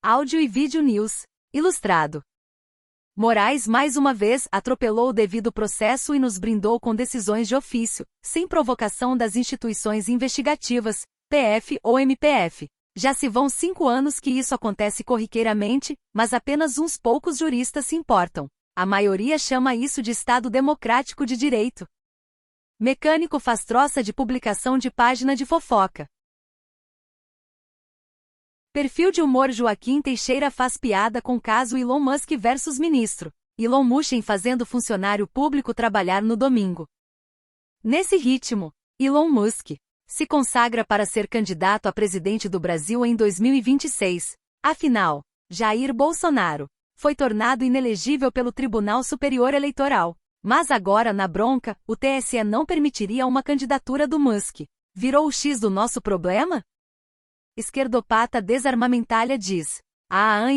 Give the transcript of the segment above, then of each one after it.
Áudio e Vídeo News. Ilustrado. Moraes mais uma vez atropelou o devido processo e nos brindou com decisões de ofício, sem provocação das instituições investigativas, PF ou MPF. Já se vão 5 anos que isso acontece corriqueiramente, mas apenas uns poucos juristas se importam. A maioria chama isso de Estado Democrático de Direito. Mecânico faz troça de publicação de página de fofoca. Perfil de humor Joaquim Teixeira faz piada com caso Elon Musk versus ministro. Elon Musk fazendo funcionário público trabalhar no domingo. Nesse ritmo, Elon Musk se consagra para ser candidato a presidente do Brasil em 2026. Afinal, Jair Bolsonaro foi tornado inelegível pelo Tribunal Superior Eleitoral. Mas agora, na bronca, o TSE não permitiria uma candidatura do Musk. Virou o X do nosso problema? Esquerdopata desarmamentalha diz: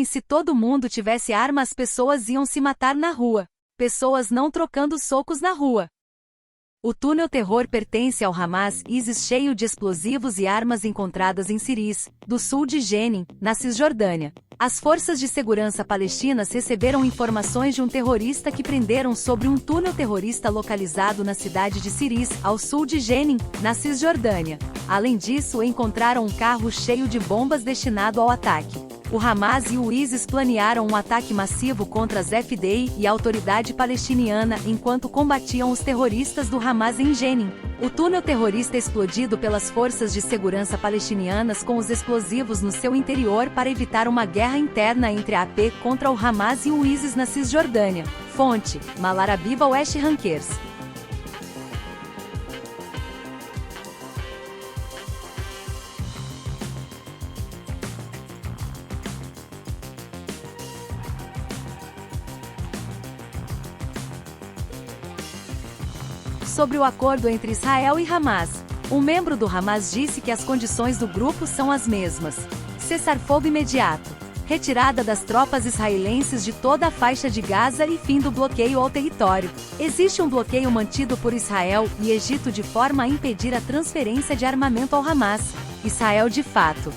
se todo mundo tivesse arma as pessoas iam se matar na rua. Pessoas não trocando socos na rua. O túnel terror pertence ao Hamas ISIS cheio de explosivos e armas encontradas em Siris, do sul de Jenin, na Cisjordânia. As forças de segurança palestinas receberam informações de um terrorista que prenderam sobre um túnel terrorista localizado na cidade de Siris, ao sul de Jenin, na Cisjordânia. Além disso, encontraram um carro cheio de bombas destinado ao ataque. O Hamas e o ISIS planearam um ataque massivo contra as FDI e a autoridade palestiniana enquanto combatiam os terroristas do Hamas em Jenin. O túnel terrorista explodido pelas forças de segurança palestinianas com os explosivos no seu interior para evitar uma guerra interna entre a AP contra o Hamas e o ISIS na Cisjordânia. Fonte: Malarabiba West Rankers. Sobre o acordo entre Israel e Hamas. Um membro do Hamas disse que as condições do grupo são as mesmas. Cessar-fogo imediato, retirada das tropas israelenses de toda a faixa de Gaza e fim do bloqueio ao território. Existe um bloqueio mantido por Israel e Egito de forma a impedir a transferência de armamento ao Hamas. Israel de fato.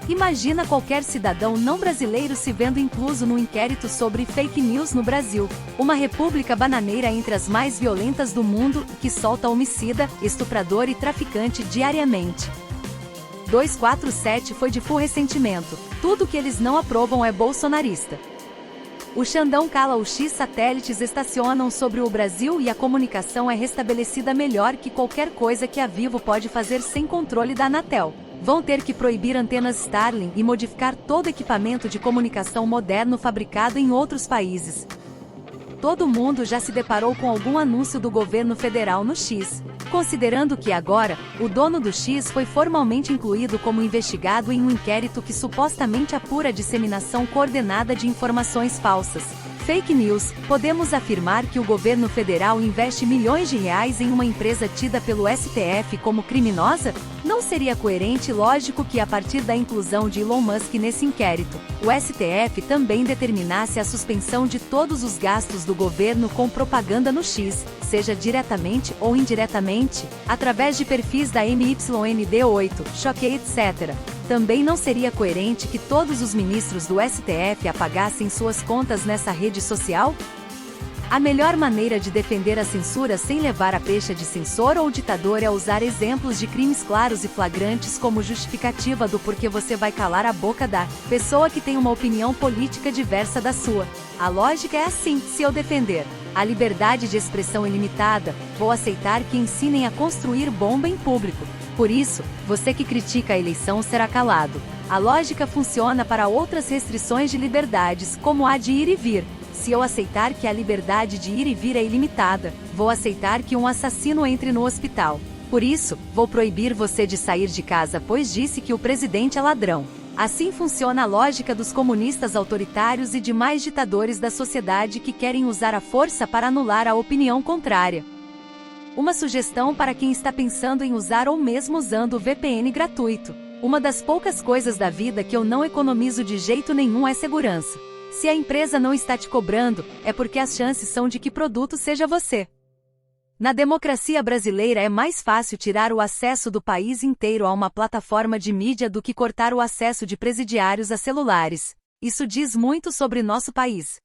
Imagina qualquer cidadão não brasileiro se vendo incluso no inquérito sobre fake news no Brasil. Uma república bananeira entre as mais violentas do mundo, que solta homicida, estuprador e traficante diariamente. 247 foi de full ressentimento. Tudo que eles não aprovam é bolsonarista. O Xandão cala os X satélites estacionam sobre o Brasil e a comunicação é restabelecida melhor que qualquer coisa que a Vivo pode fazer sem controle da Anatel. Vão ter que proibir antenas Starlink e modificar todo equipamento de comunicação moderno fabricado em outros países. Todo mundo já se deparou com algum anúncio do governo federal no X. Considerando que agora, o dono do X foi formalmente incluído como investigado em um inquérito que supostamente apura a disseminação coordenada de informações falsas. Fake news, podemos afirmar que o governo federal investe milhões de reais em uma empresa tida pelo STF como criminosa? Não seria coerente e lógico que a partir da inclusão de Elon Musk nesse inquérito, o STF também determinasse a suspensão de todos os gastos do governo com propaganda no X, seja diretamente ou indiretamente, através de perfis da MYND8, Choquei, etc. Também não seria coerente que todos os ministros do STF apagassem suas contas nessa rede social? A melhor maneira de defender a censura sem levar a pecha de censor ou ditador é usar exemplos de crimes claros e flagrantes como justificativa do porquê você vai calar a boca da pessoa que tem uma opinião política diversa da sua. A lógica é assim: se eu defender a liberdade de expressão ilimitada, vou aceitar que ensinem a construir bomba em público. Por isso, você que critica a eleição será calado. A lógica funciona para outras restrições de liberdades, como a de ir e vir. Se eu aceitar que a liberdade de ir e vir é ilimitada, vou aceitar que um assassino entre no hospital. Por isso, vou proibir você de sair de casa pois disse que o presidente é ladrão. Assim funciona a lógica dos comunistas autoritários e demais ditadores da sociedade que querem usar a força para anular a opinião contrária. Uma sugestão para quem está pensando em usar ou mesmo usando o VPN gratuito. Uma das poucas coisas da vida que eu não economizo de jeito nenhum é segurança. Se a empresa não está te cobrando, é porque as chances são de que produto seja você. Na democracia brasileira é mais fácil tirar o acesso do país inteiro a uma plataforma de mídia do que cortar o acesso de presidiários a celulares. Isso diz muito sobre nosso país.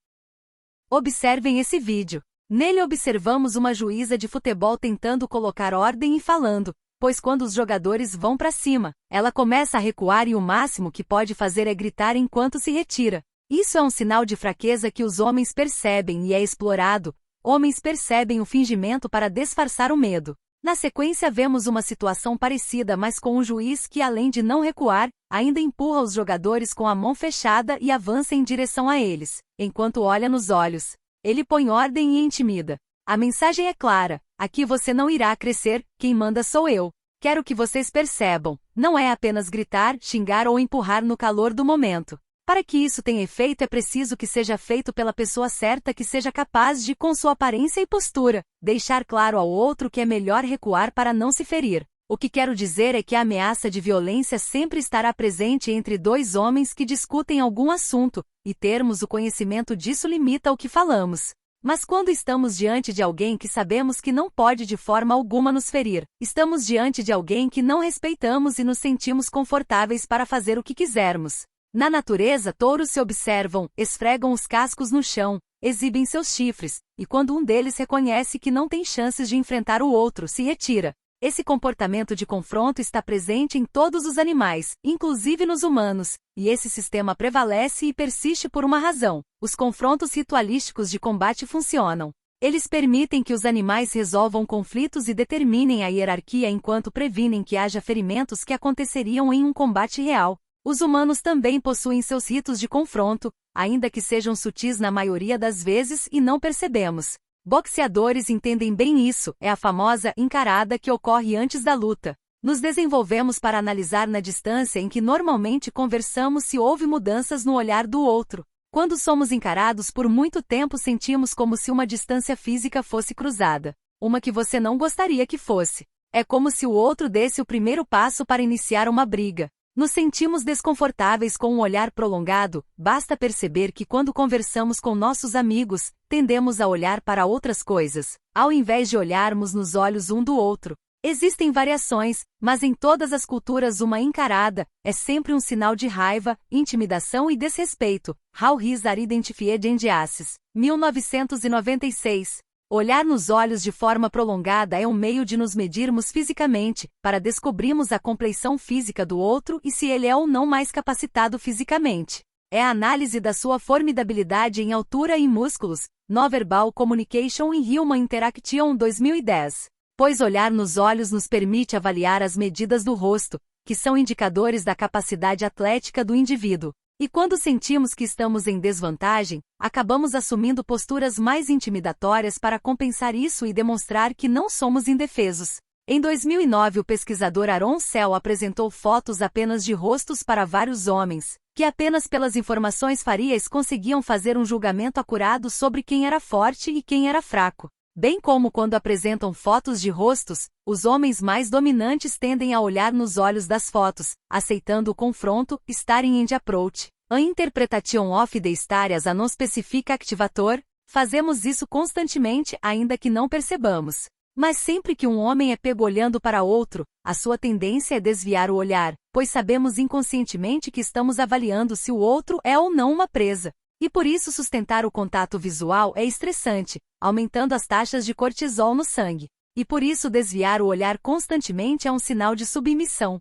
Observem esse vídeo. Nele observamos uma juíza de futebol tentando colocar ordem e falando, pois quando os jogadores vão para cima, ela começa a recuar e o máximo que pode fazer é gritar enquanto se retira. Isso é um sinal de fraqueza que os homens percebem e é explorado. Homens percebem o fingimento para disfarçar o medo. Na sequência vemos uma situação parecida, mas com um juiz que, além de não recuar, ainda empurra os jogadores com a mão fechada e avança em direção a eles, enquanto olha nos olhos. Ele põe ordem e intimida. A mensagem é clara: aqui você não irá crescer, quem manda sou eu. Quero que vocês percebam, não é apenas gritar, xingar ou empurrar no calor do momento. Para que isso tenha efeito é preciso que seja feito pela pessoa certa, que seja capaz de, com sua aparência e postura, deixar claro ao outro que é melhor recuar para não se ferir. O que quero dizer é que a ameaça de violência sempre estará presente entre dois homens que discutem algum assunto, e termos o conhecimento disso limita o que falamos. Mas quando estamos diante de alguém que sabemos que não pode de forma alguma nos ferir, estamos diante de alguém que não respeitamos e nos sentimos confortáveis para fazer o que quisermos. Na natureza, touros se observam, esfregam os cascos no chão, exibem seus chifres, e quando um deles reconhece que não tem chances de enfrentar o outro, se retira. Esse comportamento de confronto está presente em todos os animais, inclusive nos humanos, e esse sistema prevalece e persiste por uma razão: os confrontos ritualísticos de combate funcionam. Eles permitem que os animais resolvam conflitos e determinem a hierarquia enquanto previnem que haja ferimentos que aconteceriam em um combate real. Os humanos também possuem seus ritos de confronto, ainda que sejam sutis na maioria das vezes e não percebemos. Boxeadores entendem bem isso, é a famosa encarada que ocorre antes da luta. Nos desenvolvemos para analisar na distância em que normalmente conversamos se houve mudanças no olhar do outro. Quando somos encarados por muito tempo sentimos como se uma distância física fosse cruzada. Uma que você não gostaria que fosse. É como se o outro desse o primeiro passo para iniciar uma briga. Nos sentimos desconfortáveis com um olhar prolongado, basta perceber que quando conversamos com nossos amigos, tendemos a olhar para outras coisas, ao invés de olharmos nos olhos um do outro. Existem variações, mas em todas as culturas uma encarada é sempre um sinal de raiva, intimidação e desrespeito. How His are Identified in Asses, 1996. Olhar nos olhos de forma prolongada é um meio de nos medirmos fisicamente, para descobrirmos a compleição física do outro e se ele é ou não mais capacitado fisicamente. É a análise da sua formidabilidade em altura e músculos, Nonverbal Communication in Human Interaction 2010. Pois olhar nos olhos nos permite avaliar as medidas do rosto, que são indicadores da capacidade atlética do indivíduo. E quando sentimos que estamos em desvantagem, acabamos assumindo posturas mais intimidatórias para compensar isso e demonstrar que não somos indefesos. Em 2009, o pesquisador Aaron Sell apresentou fotos apenas de rostos para vários homens, que apenas pelas informações farias conseguiam fazer um julgamento acurado sobre quem era forte e quem era fraco. Bem como quando apresentam fotos de rostos, os homens mais dominantes tendem a olhar nos olhos das fotos, aceitando o confronto, staring and approach. A interpretation of the stare as a non-specific activator, fazemos isso constantemente ainda que não percebamos. Mas sempre que um homem é pego olhando para outro, a sua tendência é desviar o olhar, pois sabemos inconscientemente que estamos avaliando se o outro é ou não uma presa. E por isso sustentar o contato visual é estressante, aumentando as taxas de cortisol no sangue. E por isso desviar o olhar constantemente é um sinal de submissão.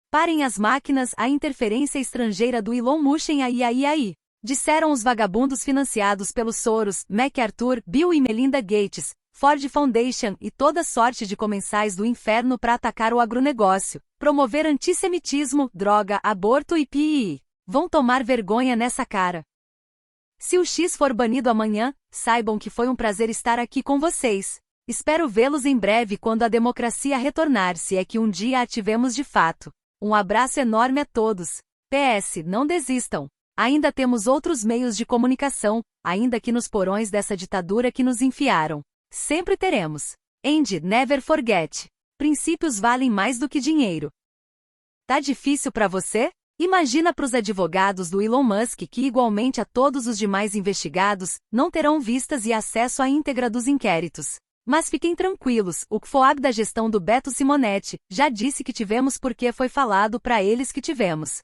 Parem as máquinas, a interferência estrangeira do Elon Musk aí, disseram os vagabundos financiados pelos Soros, MacArthur, Bill e Melinda Gates, Ford Foundation e toda sorte de comensais do inferno para atacar o agronegócio, promover antissemitismo, droga, aborto e PI. Vão tomar vergonha nessa cara. Se o X for banido amanhã, saibam que foi um prazer estar aqui com vocês. Espero vê-los em breve quando a democracia retornar, se é que um dia a tivemos de fato. Um abraço enorme a todos. PS, não desistam. Ainda temos outros meios de comunicação, ainda que nos porões dessa ditadura que nos enfiaram. Sempre teremos. And never forget. Princípios valem mais do que dinheiro. Tá difícil para você? Imagina para os advogados do Elon Musk que, igualmente a todos os demais investigados, não terão vistas e acesso à íntegra dos inquéritos. Mas fiquem tranquilos, o CFOAG da gestão do Beto Simonetti já disse que tivemos porque foi falado para eles que tivemos.